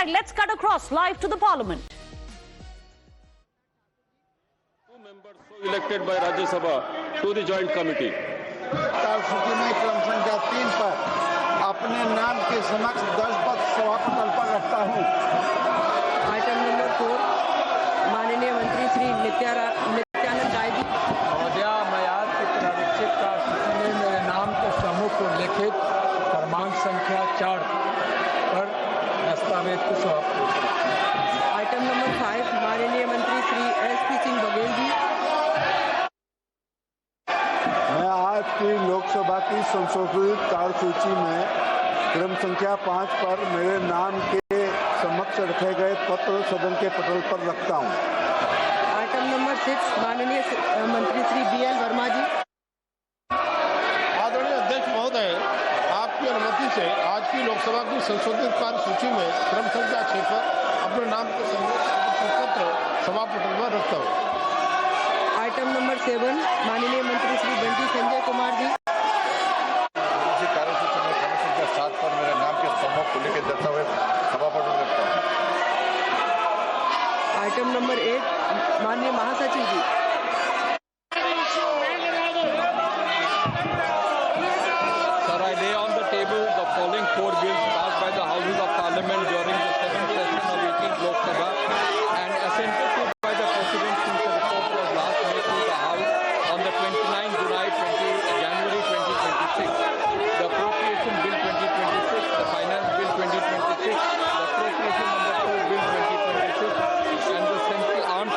right, let's cut across live to the parliament. Two members so elected by Rajya Sabha to the joint committee. सूची में क्रम संख्या 3 पर अपने नाम के समक्ष 10 पद सभापति पर रखता हूँ। आइटम नंबर 4 माननीय मंत्री श्री नित्यानंद राय जी। महोदया, मैं आज की प्रारक्षित सूची में मेरे नाम के समूह को लिखित क्रमांक संख्या 4 पर दस्तावेज को सौंपता हूं। आइटम नंबर 5 माननीय मंत्री श्री एसपी सिंह बघेल जी। मैं आज की लोकसभा की संशोधित कार्यसूची में क्रम संख्या 5 पर मेरे नाम के समक्ष रखे गए पत्र सदन के पटल पर रखता हूं। आइटम नंबर 6 माननीय मंत्री श्री बीएल वर्मा जी। आदरणीय अध्यक्ष महोदय, आपकी अनुमति से आज की लोकसभा की संशोधित कार्यसूची में क्रम संख्या 6 पर अपने नाम के पत्र सभा पटल पर रखता हूँ। आइटम नंबर 7 माननीय मंत्री श्री बंटी संजय कुमार जी। कार्यसूची में क्रम संख्या 7 पर मेरे नाम के समूह को लिखित दस्तावेज सभा पटल पर रखता हूँ। आइटम नंबर 8 माननीय महासचिव जी। Sir, I lay on the table the following 4 bills passed by the Houses of Parliament during the 7th session of 18th Lok Sabha and assented to by the President since the report was last made to the House on the 29th January 2026. The Appropriation Bill 2026, the Finance Bill 2026, the Appropriation number 2 Bill 2026 and the Central Armed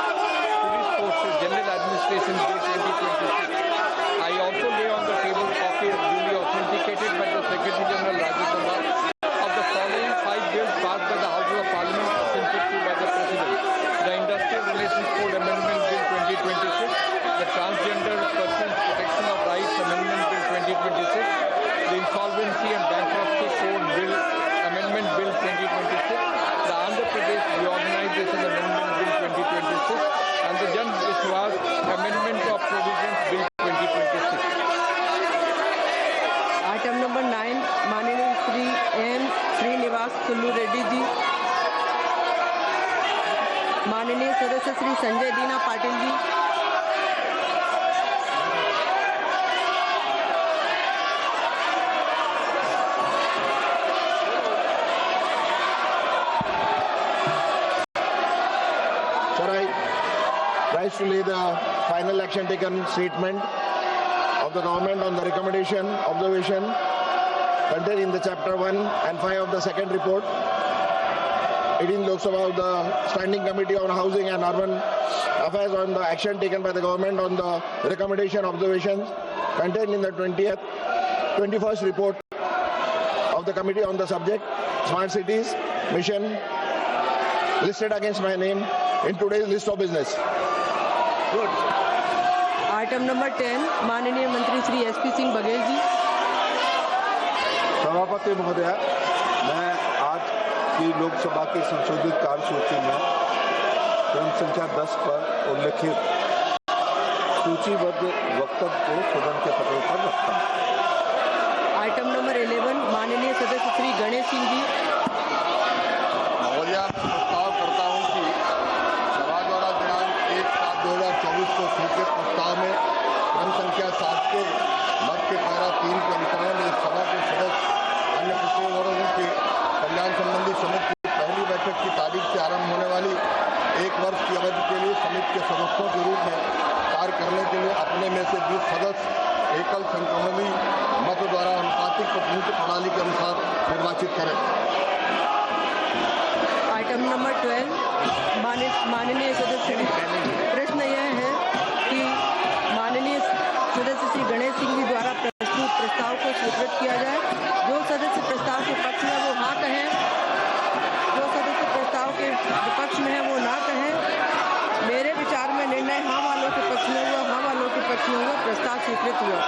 Police Forces General Administration Bill 2026. I also lay on the table copies duly authenticated by the Secretary General Rajya Sabha of the following 5 bills passed by the Houses of Parliament assented to by the President. The Industrial Relations Code Amendment Bill 2026, the Transgender Persons Protection of Rights Amendment Bill 2026, the Insolvency and Bankruptcy Code Bill Amendment Bill 2026, the Andhra Pradesh Reorganization Amendment Bill 2026, and the Jan Vishwas Amendment of Provisions Bill 2026. Item number 9 माननीय Shri N Srinivas Kullu Reddy ji. माननीय सदस्य श्री संजय दीना Patil ji. Sir, I rise to lay the final action taken statement of the government on the recommendation observation contained in the chapter 1 and 5 of the second report 18 Lok Sabha of the Standing Committee on Housing and Urban Affairs on the action taken by the government on the recommendation observations contained in the 21st report of the committee on the subject Smart Cities Mission listed against my name in today's list of business. Good. Item number 10 माननीय मंत्री Shri SP Singh Baghel ji. सभापति महोदय, मैं आज की लोकसभा की संशोधित कार्यसूची में क्रम संख्या 10 पर उल्लेखित सूचीबद्ध वक्तव्य को सदन के पटल पर रखता हूँ। आइटम नंबर 11 माननीय सदस्य श्री गणेश सिंह जी। महोदया, प्रस्ताव करता हूँ कि सभा द्वारा दिनांक 1/7/2024 को स्वीकृत प्रस्ताव में क्रम संख्या 7 के मत के पैरा 3 के अनुसार इस सभा के सदस्य अन्य पिछड़े वर्गों के कल्याण संबंधी समिति की पहली बैठक की तारीख से आरंभ होने वाली 1 वर्ष की अवधि के लिए समिति के सदस्यों के रूप में कार्य करने के लिए अपने में से 20 सदस्य एकल संक्रमणी मत द्वारा अनुपातिक प्रतिनिधित्व प्रणाली के अनुसार निर्वाचित करें। आइटम नंबर 12 माननीय सदस्य, प्रश्न यह है कि माननीय सदस्य श्री गणेश सिंह जी द्वारा प्रस्तुत प्रस्ताव को स्वीकृत किया जाए। जो सदस्य प्रस्ताव के पक्ष में वो हाँ कहें, जो सदस्य प्रस्ताव के विपक्ष में है वो ना कहें। मेरे विचार में निर्णय हाँ वालों के पक्ष में हुआ, हाँ वालों के पक्ष में हुआ, प्रस्ताव स्वीकृत हुआ।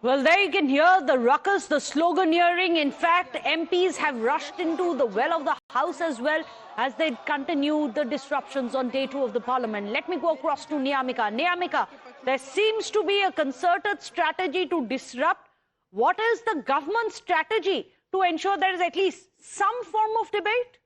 Well, there you can hear the ruckus, the sloganeering. In fact, MPs have rushed into the well of the House as well as they continue the disruptions on day 2 of the Parliament. Let me go across to Niyamika. Niyamika, there seems to be a concerted strategy to disrupt. What is the government's strategy to ensure there is at least some form of debate?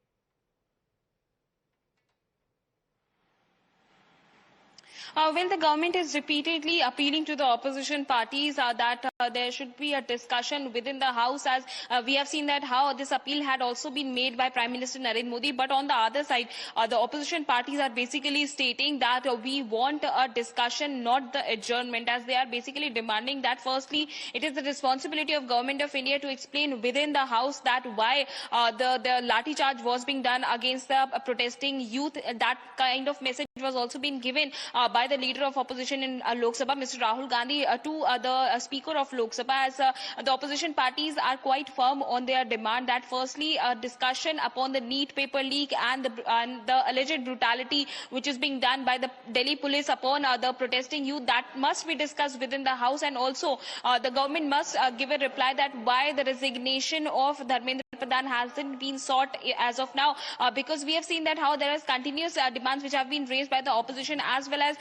Well, the government is repeatedly appealing to the opposition parties that there should be a discussion within the House, as we have seen that how this appeal had also been made by Prime Minister Narendra Modi. But on the other side, the opposition parties are basically stating that we want a discussion, not the adjournment, as they are basically demanding that firstly, it is the responsibility of Government of India to explain within the House that why the lathi charge was being done against the protesting youth. That kind of message was also being given by the leader of opposition in Lok Sabha, Mr. Rahul Gandhi, to the Speaker of Lok Sabha, as the opposition parties are quite firm on their demand that firstly a discussion upon the NEET paper leak and the alleged brutality which is being done by the Delhi police upon the protesting youth, that must be discussed within the House, and also the government must give a reply that why the resignation of Dharmendra Pradhan hasn't been sought as of now, because we have seen that how there is continuous demands which have been raised by the opposition, as well as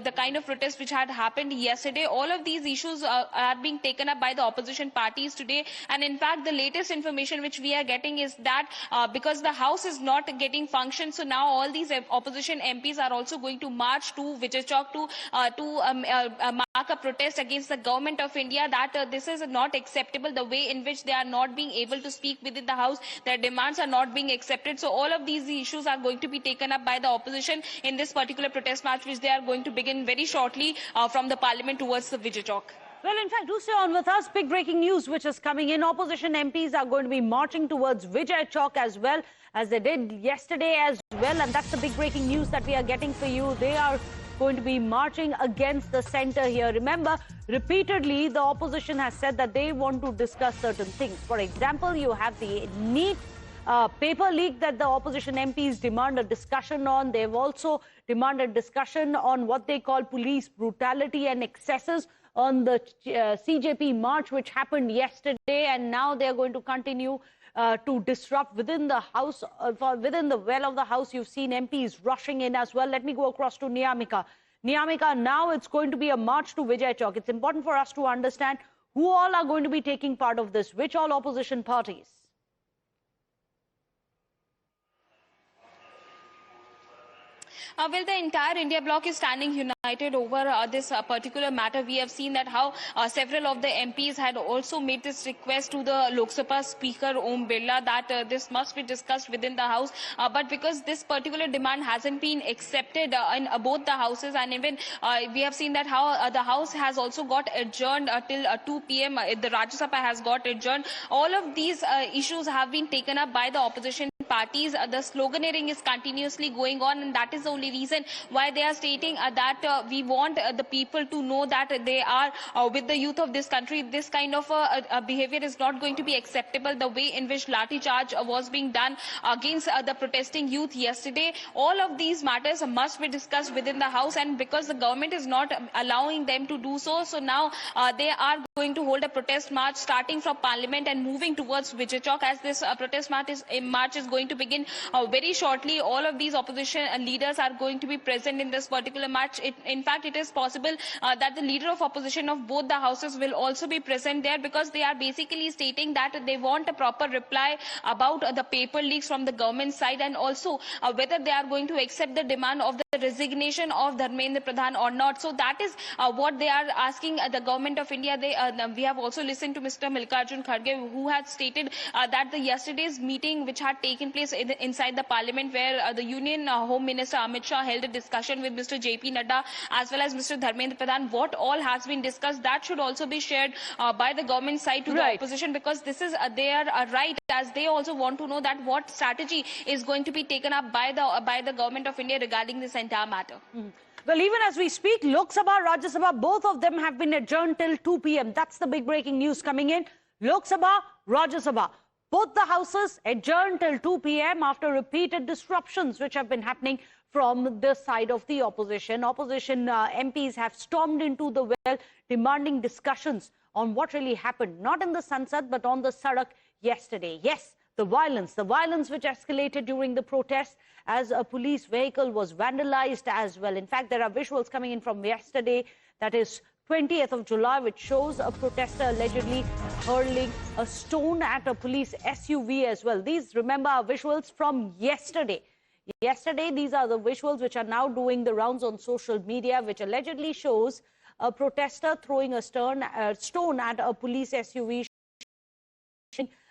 the kind of protest which had happened yesterday. All of these issues are being taken up by the opposition parties today, and in fact the latest information which we are getting is that because the House is not getting function, so now all these opposition MPs are also going to march to Vijay Chowk to mark a protest against the Government of India, that this is not acceptable, the way in which they are not being able to speak within the House, their demands are not being accepted. So all of these issues are going to be taken up by the opposition in this particular protest march, which they are going to begin very shortly from the Parliament towards the Vijay Chowk. Well, in fact, do stay on with us. Big breaking news which is coming in. Opposition MPs are going to be marching towards Vijay Chowk as well, as they did yesterday as well. And that's the big breaking news that we are getting for you. They are going to be marching against the centre here. Remember, repeatedly, the opposition has said that they want to discuss certain things. For example, you have the NEET paper leak that the opposition MPs demand a discussion on. They've also demanded discussion on what they call police brutality and excesses on the CJP march, which happened yesterday, and now they're going to continue to disrupt within the House, within the well of the House. You've seen MPs rushing in as well. Let me go across to Niyamika. Niyamika, now it's going to be a march to Vijay Chowk. It's important for us to understand who all are going to be taking part of this, which all opposition parties. Well, the entire India bloc is standing united over this particular matter. We have seen that how several of the MPs had also made this request to the Lok Sabha Speaker Om Birla that this must be discussed within the House. But because this particular demand hasn't been accepted in both the houses, and even we have seen that how the House has also got adjourned till 2 p.m. The Rajya Sabha has got adjourned. All of these issues have been taken up by the opposition parties. The sloganeering is continuously going on, and that is the only reason why they are stating that we want the people to know that they are with the youth of this country. This kind of behavior is not going to be acceptable. The way in which lathi charge was being done against the protesting youth yesterday, all of these matters must be discussed within the House, and because the government is not allowing them to do so, so now they are going to hold a protest march starting from Parliament and moving towards Vijay Chowk, as this protest march is going to begin very shortly. All of these opposition leaders are going to be present in this particular march. In fact, it is possible that the leader of opposition of both the houses will also be present there, because they are basically stating that they want a proper reply about the paper leaks from the government side, and also whether they are going to accept the demand of the resignation of Dharmendra Pradhan or not. So that is what they are asking the Government of India. We have also listened to Mr. Mallikarjun Kharge, who had stated that the yesterday's meeting which had taken place inside the Parliament, where the Union Home Minister Amit Shah held a discussion with Mr. JP Nadda as well as Mr. Dharmendra Pradhan, what all has been discussed, that should also be shared by the government side to the opposition, because this is their right, as they also want to know that what strategy is going to be taken up by the Government of India regarding this entire matter. Well, even as we speak, Lok Sabha, Rajya Sabha, both of them have been adjourned till 2 p.m. That's the big breaking news coming in. Lok Sabha, Rajya Sabha, both the houses adjourned till 2 p.m. after repeated disruptions which have been happening from the side of the opposition. Opposition MPs have stormed into the well demanding discussions on what really happened, not in the Sansad, but on the Sadak yesterday. Yes, the violence which escalated during the protest as a police vehicle was vandalized as well. In fact, there are visuals coming in from yesterday, that is 20th of July, which shows a protester allegedly hurling a stone at a police SUV as well. These, remember, are visuals from yesterday. These are the visuals which are now doing the rounds on social media, which allegedly shows a protester throwing a stone at a police SUV,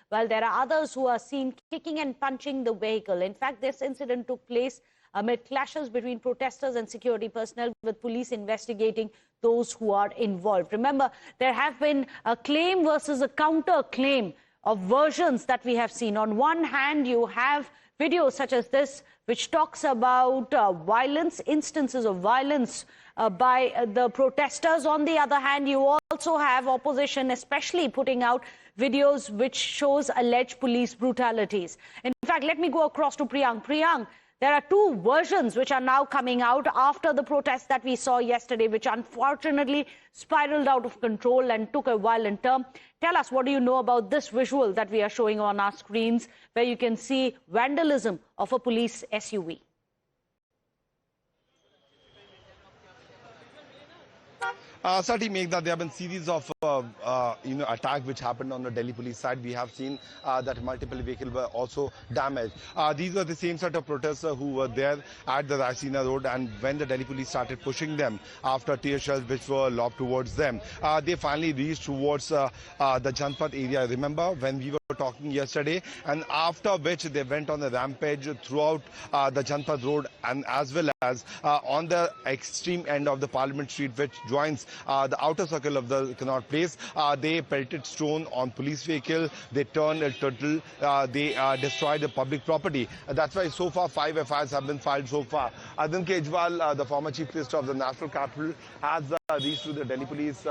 while there are others who are seen kicking and punching the vehicle. In fact, this incident took place amid clashes between protesters and security personnel, with police investigating those who are involved. Remember, there have been a claim versus a counter claim of versions that we have seen. On one hand, you have videos such as this, which talks about violence, instances of violence by the protesters. On the other hand, you also have opposition, especially putting out videos which shows alleged police brutalities. In fact, let me go across to Priyank. Priyank, there are two versions which are now coming out after the protest that we saw yesterday, which unfortunately spiraled out of control and took a violent turn. Tell us, what do you know about this visual that we are showing on our screens, where you can see vandalism of a police SUV? Certainly, Meghna, there have been series of attacks which happened on the Delhi police side. We have seen that multiple vehicles were also damaged. These were the same set of protesters who were there at the Raisina Road, and when the Delhi police started pushing them after tear shells which were lobbed towards them, they finally reached towards the Janpat area. Remember when we were talking yesterday, and after which they went on a rampage throughout the Janpat Road, and as well as on the extreme end of the Parliament Street, which joins the outer circle of the Connaught Place. They pelted stone on police vehicle, they turned a turtle, they destroyed the public property. That's why so far 5 FIRs have been filed so far. Arvind Kejriwal, the former Chief Minister of the National Capital, has reached to the Delhi Police,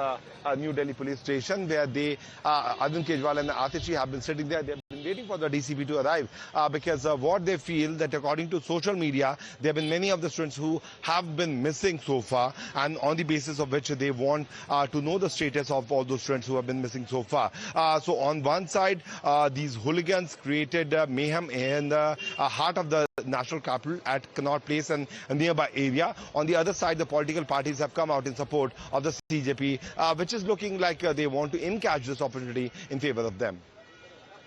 New Delhi Police Station, where Arvind Kejriwal and Atishi have been sitting there. They've been waiting for the DCP to arrive because what they feel that, according to social media, there have been many of the students who have been missing so far, and on the basis of which they want to know the status of all those students who have been missing so far. So on one side, these hooligans created mayhem in the heart of the National Capital at Connaught Place and a nearby area. On the other side, the political parties have come out in support of the CJP, which is looking like they want to encash this opportunity in favor of them.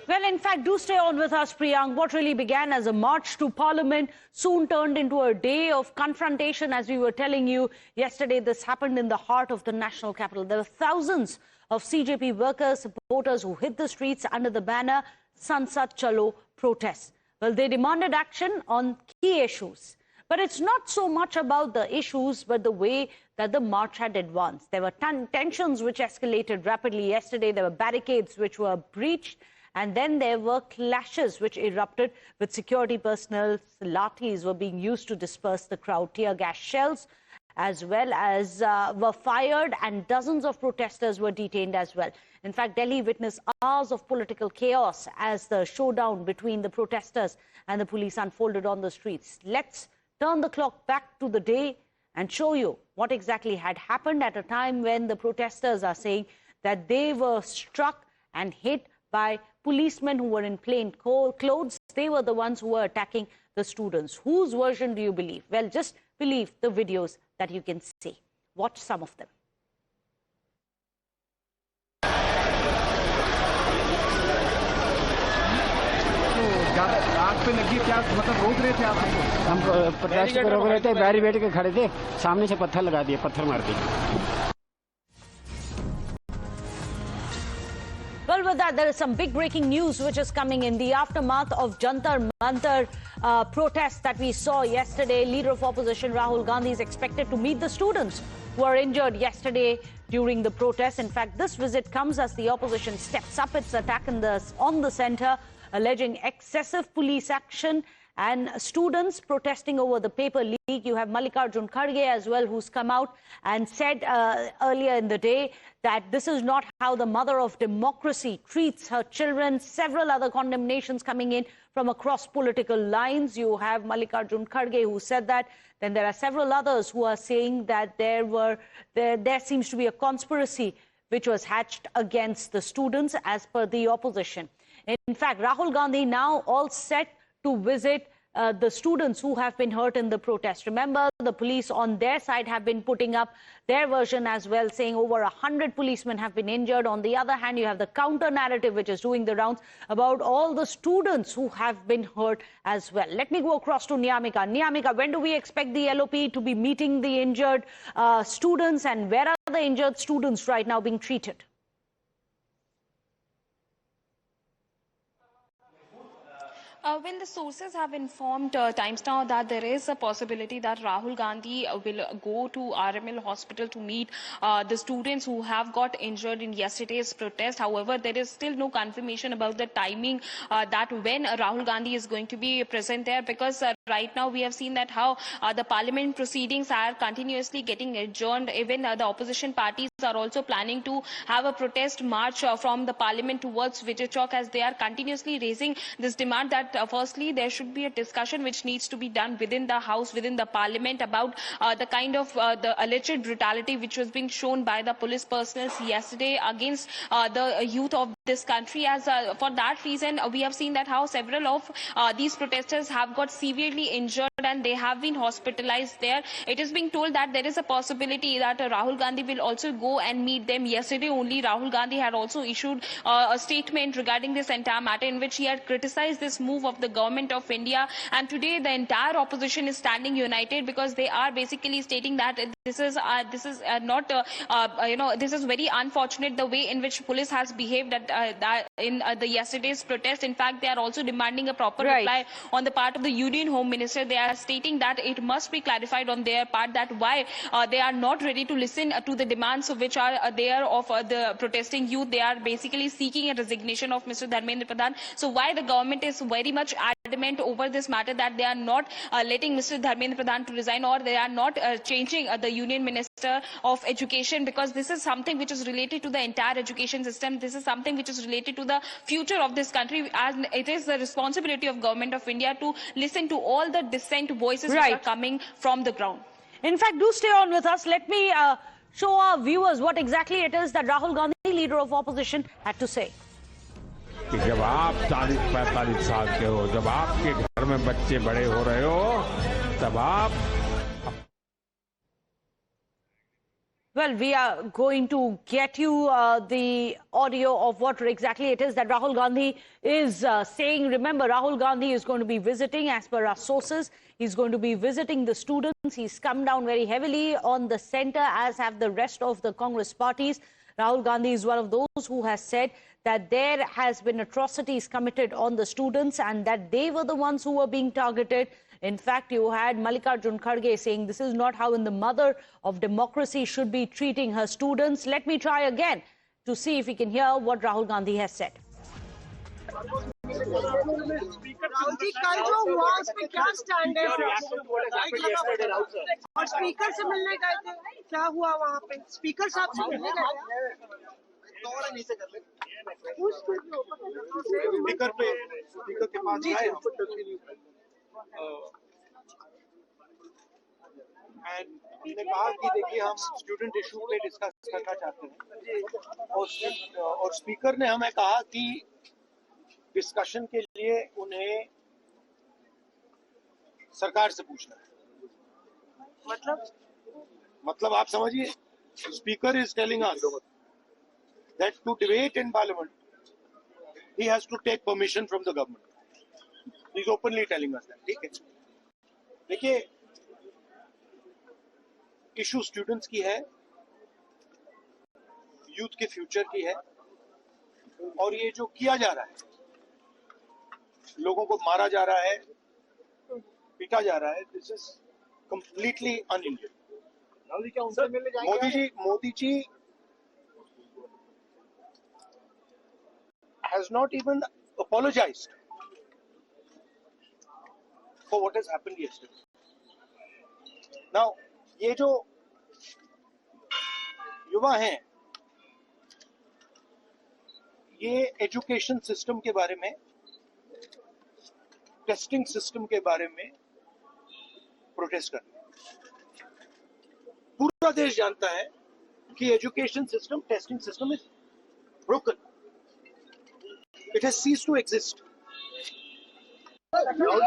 Well, in fact, do stay on with us, Priyank. What really began as a march to Parliament soon turned into a day of confrontation. As we were telling you yesterday, this happened in the heart of the national capital. There were thousands of CJP workers, supporters who hit the streets under the banner Sansad Chalo protests. Well, they demanded action on key issues. But it's not so much about the issues, but the way that the march had advanced. There were tensions which escalated rapidly yesterday. There were barricades which were breached. And then there were clashes which erupted with security personnel. Lathis were being used to disperse the crowd. Tear gas shells as well as were fired, and dozens of protesters were detained as well. In fact, Delhi witnessed hours of political chaos as the showdown between the protesters and the police unfolded on the streets. Let's turn the clock back to the day and show you what exactly had happened at a time when the protesters are saying that they were struck and hit by policemen who were in plain clothes. They were the ones who were attacking the students. Whose version do you believe? Well, just believe the videos that you can see. Watch some of them. आग पे लगी क्या मतलब रोक रहे थे आप? हम प्रोटेस्ट को रोक रहे थे, बैरिकेड के खड़े थे, सामने से पत्थर लगा दिए, पत्थर मार दिए. Well, with that, there is some big breaking news which is coming in the aftermath of Jantar Mantar protests that we saw yesterday. Leader of opposition Rahul Gandhi is expected to meet the students who were injured yesterday during the protest. In fact, this visit comes as the opposition steps up its attack on the centre, alleging excessive police action and students protesting over the paper leak. You have Mallikarjun Kharge as well, who's come out and said earlier in the day that this is not how the mother of democracy treats her children. Several other condemnations coming in from across political lines. You have Mallikarjun Kharge who said that. Then there are several others who are saying that there seems to be a conspiracy which was hatched against the students as per the opposition. In fact, Rahul Gandhi now all set to visit the students who have been hurt in the protest. Remember, the police on their side have been putting up their version as well, saying over 100 policemen have been injured. On the other hand, you have the counter narrative which is doing the rounds about all the students who have been hurt as well. Let me go across to Niyamika. Niyamika, when do we expect the LOP to be meeting the injured students, and where are the injured students right now being treated? When the sources have informed Times Now that there is a possibility that Rahul Gandhi will go to RML hospital to meet the students who have got injured in yesterday's protest. However, there is still no confirmation about the timing that when Rahul Gandhi is going to be present there, because right now we have seen that how the parliament proceedings are continuously getting adjourned. Even the opposition parties are also planning to have a protest march from the parliament towards Vijay Chowk, as they are continuously raising this demand that firstly, there should be a discussion which needs to be done within the House, within the Parliament, about the kind of the alleged brutality which was being shown by the police personnel yesterday against the youth of this country. As for that reason, we have seen that how several of these protesters have got severely injured and they have been hospitalized there. It is being told that there is a possibility that Rahul Gandhi will also go and meet them. Yesterday only, Rahul Gandhi had also issued a statement regarding this entire matter, in which he had criticized this move of the government of India, and today the entire opposition is standing united, because they are basically stating that this is not this is very unfortunate, the way in which police has behaved in the yesterday's protest. In fact, they are also demanding a proper reply on the part of the Union Home Minister. They are stating that it must be clarified on their part that why they are not ready to listen to the demands which are there of the protesting youth. They are basically seeking a resignation of Mr. Dharmendra Pradhan. So why the government is very much adamant over this matter, that they are not letting Mr. Dharmendra Pradhan to resign, or they are not changing the Union Minister of Education, because this is something which is related to the entire education system. This is something which is related to the future of this country, and it is the responsibility of Government of India to listen to all the dissent voices which are coming from the ground. In fact, do stay on with us. Let me show our viewers what exactly it is that Rahul Gandhi, leader of opposition, had to say. कि जब आप 40-45 साल के हो, जब आपके घर में बच्चे बड़े हो रहे हो, तब आप Well, we are going to get you the audio of what exactly it is that Rahul Gandhi is saying. Remember, Rahul Gandhi is going to be visiting, as per our sources, he's going to be visiting the students. He's come down very heavily on the center, as have the rest of the Congress parties. Rahul Gandhi is one of those who has said that there has been atrocities committed on the students and that they were the ones who were being targeted. In fact, you had Mallikarjun Kharge saying this is not how the mother of democracy should be treating her students. Let me try again to see if we can hear what Rahul Gandhi has said. Rahul ji, कल जो हुआ उसमें क्या stand है? और speaker से मिलने गए थे, क्या हुआ वहाँ पे? स्पीकर साहब से मिलने गए स्पीकर के पास आए एंड हमने कहा कि देखिए हम स्टूडेंट इशू पे डिस्कस करना चाहते हैं, और स्पीकर ने हमें कहा कि डिस्कशन के लिए उन्हें सरकार से पूछना है। मतलब आप समझिए, speaker is telling us that to debate in parliament he has to take permission from the government. He is openly telling us that. ठीक है, देखिए इशू स्टूडेंट्स की है, यूथ के फ्यूचर की है, और ये जो किया जा रहा है, लोगों को मारा जा रहा है, पीटा जा रहा है, this is completely un-Indian. Modi ji has not even apologized for what has happened yesterday. Now, ये जो युवा हैं, ये एजुकेशन सिस्टम के बारे में, टेस्टिंग सिस्टम के बारे में प्रोटेस्ट कर रहे हैं। पूरा देश जानता है कि education system, testing system is broken. It has ceased to exist. Rahul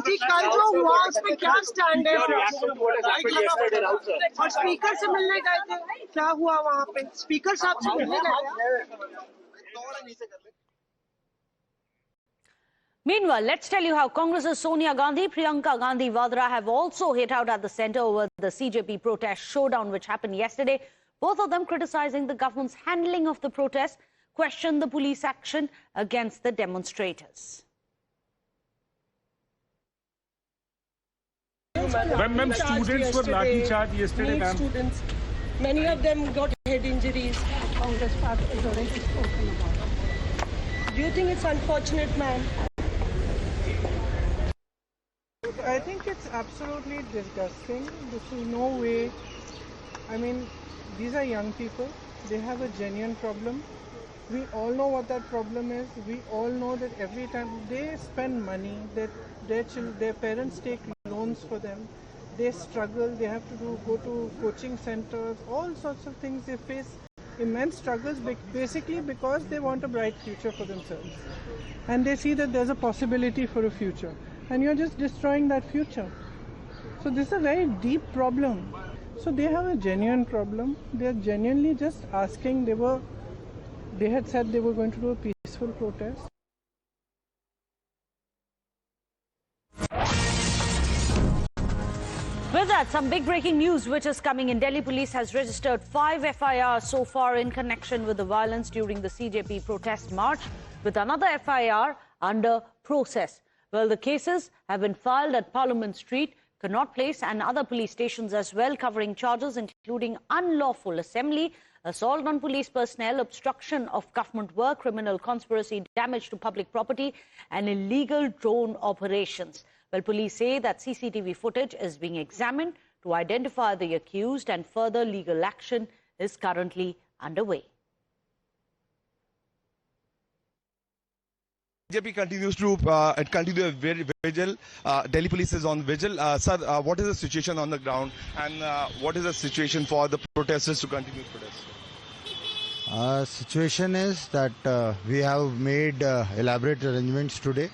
ji कल जो हुआ उस पे क्या स्टैंड है? और स्पीकर से मिलने गए थे, क्या हुआ वहाँ पे? स्पीकर साहब से मिलने गए थे। Meanwhile, let's tell you how Congress's Sonia Gandhi, Priyanka Gandhi Vadra have also hit out at the centre over the CJP protest showdown which happened yesterday. Both of them criticizing the government's handling of the protest, questioned the police action against the demonstrators. Ma'am, students were lathi charged yesterday, ma'am. Students, many of them got head injuries. Congress party has already spoken about it. Do you think it's unfortunate, ma'am? I think it's absolutely disgusting. This is no way. I mean, these are young people. They have a genuine problem. We all know what that problem is. We all know that every time they spend money, that their parents take loans for them. They struggle. They have to go to coaching centers. All sorts of things. They face immense struggles, basically because they want a bright future for themselves, and they see that there's a possibility for a future, and you're just destroying that future. So this is a very deep problem. So they have a genuine problem. They're genuinely just asking. They had said they were going to do a peaceful protest. With that, some big breaking news which is coming in. Delhi police has registered 5 FIRs so far in connection with the violence during the CJP protest march, with another FIR under process. Well, the cases have been filed at Parliament Street, Connaught Place and other police stations as well, covering charges including unlawful assembly, assault on police personnel, obstruction of government work, criminal conspiracy, damage to public property and illegal drone operations. Well, police say that CCTV footage is being examined to identify the accused and further legal action is currently underway. BJP continues to continue a vigil. Delhi police is on vigil. Sir, what is the situation on the ground and what is the situation for the protesters to continue protest? Situation is that we have made elaborate arrangements today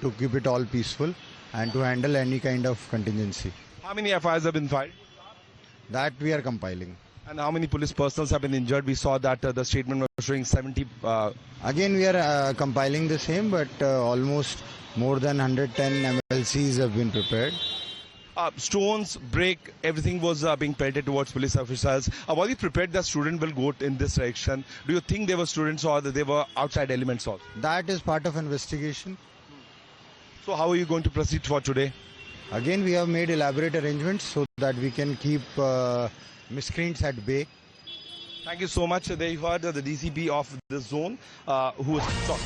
to keep it all peaceful and to handle any kind of contingency. How many FIRs have been filed? That we are compiling. And how many police personnel have been injured? We saw that the statement was showing 70. Again, we are compiling the same, but almost more than 110 MLCs have been prepared. Stones, brick, everything was being pelted towards police officers. Were you prepared that students will go in this direction? Do you think they were students or they were outside elements also? That is part of investigation. So how are you going to proceed for today? Again, we have made elaborate arrangements so that we can keep miscreants at bay. Thank you so much. There you heard the DCP of the zone who was talking.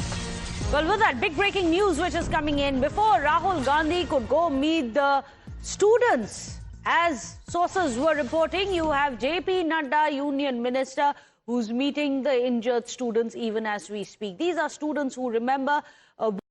Well, with that, big breaking news which is coming in. Before Rahul Gandhi could go meet the students, as sources were reporting, you have JP Nadda, Union Minister, who's meeting the injured students even as we speak. These are students who, remember,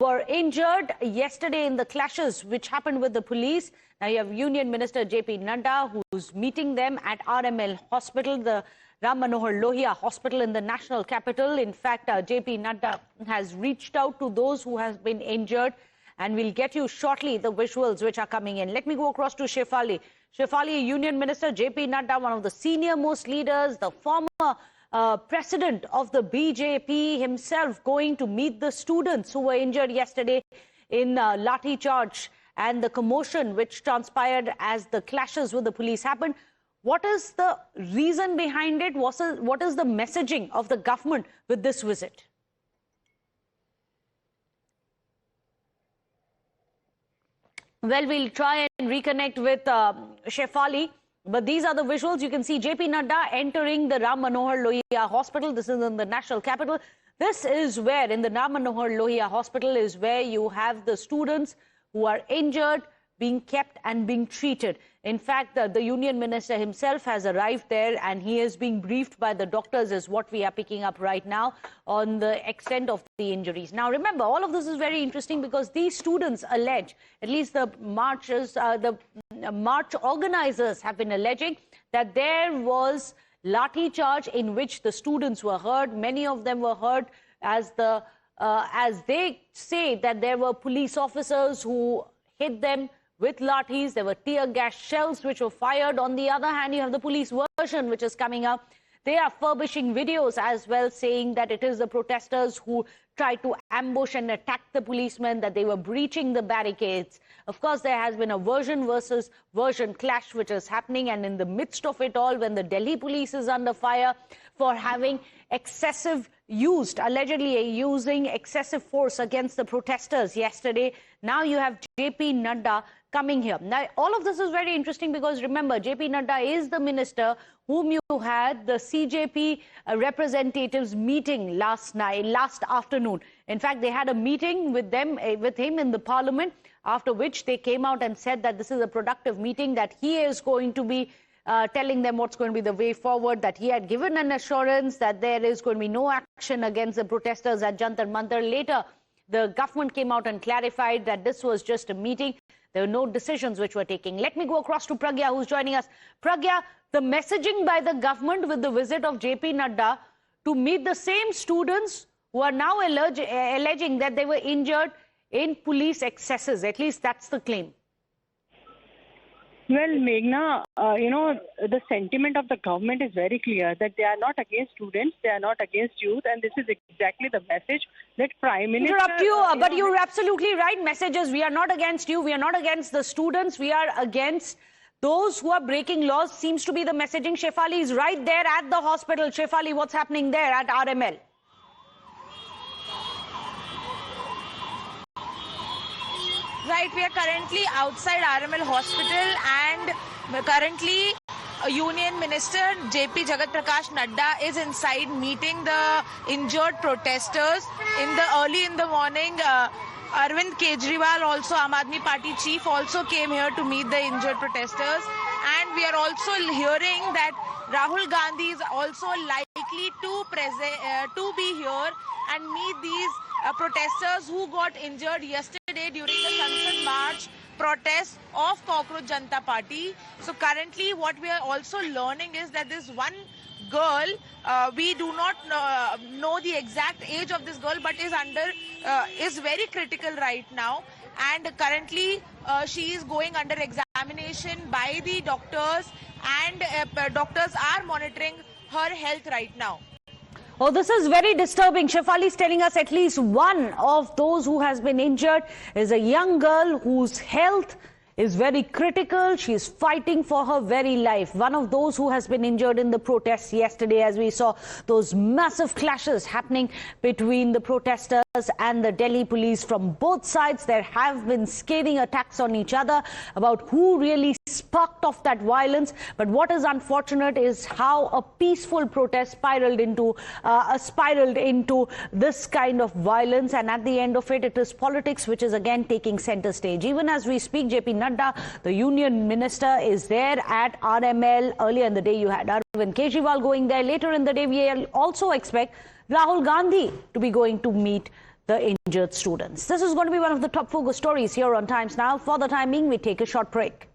were injured yesterday in the clashes which happened with the police. Now you have Union Minister JP Nadda who's meeting them at RML Hospital, the Ram Manohar Lohia Hospital in the national capital. In fact, JP Nadda has reached out to those who have been injured, and we'll get you shortly the visuals which are coming in. Let me go across to Shefali. Shefali, Union Minister JP Nadda, one of the senior most leaders, the former president of the BJP himself, going to meet the students who were injured yesterday in Lathi charge and the commotion which transpired as the clashes with the police happened. What is the reason behind it? What is the messaging of the government with this visit? Well, we'll try and reconnect with Shefali. But these are the visuals. You can see JP Nadda entering the Ram Manohar Lohia Hospital. This is in the national capital. This is where, in the Ram Manohar Lohia Hospital, is where you have the students who are injured being kept and being treated. In fact, the Union Minister himself has arrived there and he is being briefed by the doctors, is what we are picking up right now, on the extent of the injuries. Now, remember, all of this is very interesting because these students allege, at least the marchers, the march organizers have been alleging that there was lathi charge in which the students were hurt. Many of them were hurt as they say that there were police officers who hit them with lathis. There were tear gas shells which were fired. On the other hand, you have the police version which is coming up. They are furbishing videos as well, saying that it is the protesters who tried to ambush and attack the policemen, that they were breaching the barricades. Of course, there has been a version versus version clash which is happening, and in the midst of it all, when the Delhi police is under fire for having allegedly using excessive force against the protesters yesterday, now you have JP Nadda coming here. Now, all of this is very interesting because remember, JP Nadda is the minister whom you had the CJP representatives meeting last afternoon. In fact, they had a meeting with him in the parliament, after which they came out and said that this is a productive meeting, that he is going to be telling them what's going to be the way forward, that he had given an assurance that there is going to be no action against the protesters at Jantar Mantar. Later, the government came out and clarified that this was just a meeting. There were no decisions which were taken. Let me go across to Pragya, who's joining us. Pragya, the messaging by the government with the visit of JP Nadda to meet the same students who are now alleging that they were injured in police excesses. At least that's the claim. Well, Meghna, the sentiment of the government is very clear that they are not against students, they are not against youth, and this is exactly the message that Prime Minister... Interrupt you, but you're absolutely right. Messages, we are not against you, we are not against the students, we are against those who are breaking laws, seems to be the messaging. Shefali is right there at the hospital. Shefali, what's happening there at RML? Right, we are currently outside RML Hospital, and currently Union Minister JP Jagat Prakash Nadda is inside meeting the injured protesters. Early in the morning, Arvind Kejriwal, also Aam Aadmi Party chief, also came here to meet the injured protesters. And we are also hearing that Rahul Gandhi is also likely to be here and meet these protesters who got injured yesterday during the Sansad March protest of Cockroach Janata Party. So currently what we are also learning is that this one girl, we do not know the exact age of this girl, but is very critical right now. And currently she is going under examination by the doctors, and doctors are monitoring her health right now. Oh, this is very disturbing. Shefali is telling us at least one of those who has been injured is a young girl whose health is very critical. She is fighting for her very life. One of those who has been injured in the protests yesterday, as we saw those massive clashes happening between the protesters and the Delhi police from both sides. There have been scathing attacks on each other about who really sparked off that violence. But what is unfortunate is how a peaceful protest spiraled into this kind of violence. And at the end of it, it is politics which is again taking center stage. Even as we speak, JP Nadda, the union minister, is there at RML. Earlier in the day, you had Arvind Kejriwal going there. Later in the day, we also expect Rahul Gandhi to be going to meet the injured students. This is going to be one of the top focus stories here on Times Now. For the time being, we take a short break.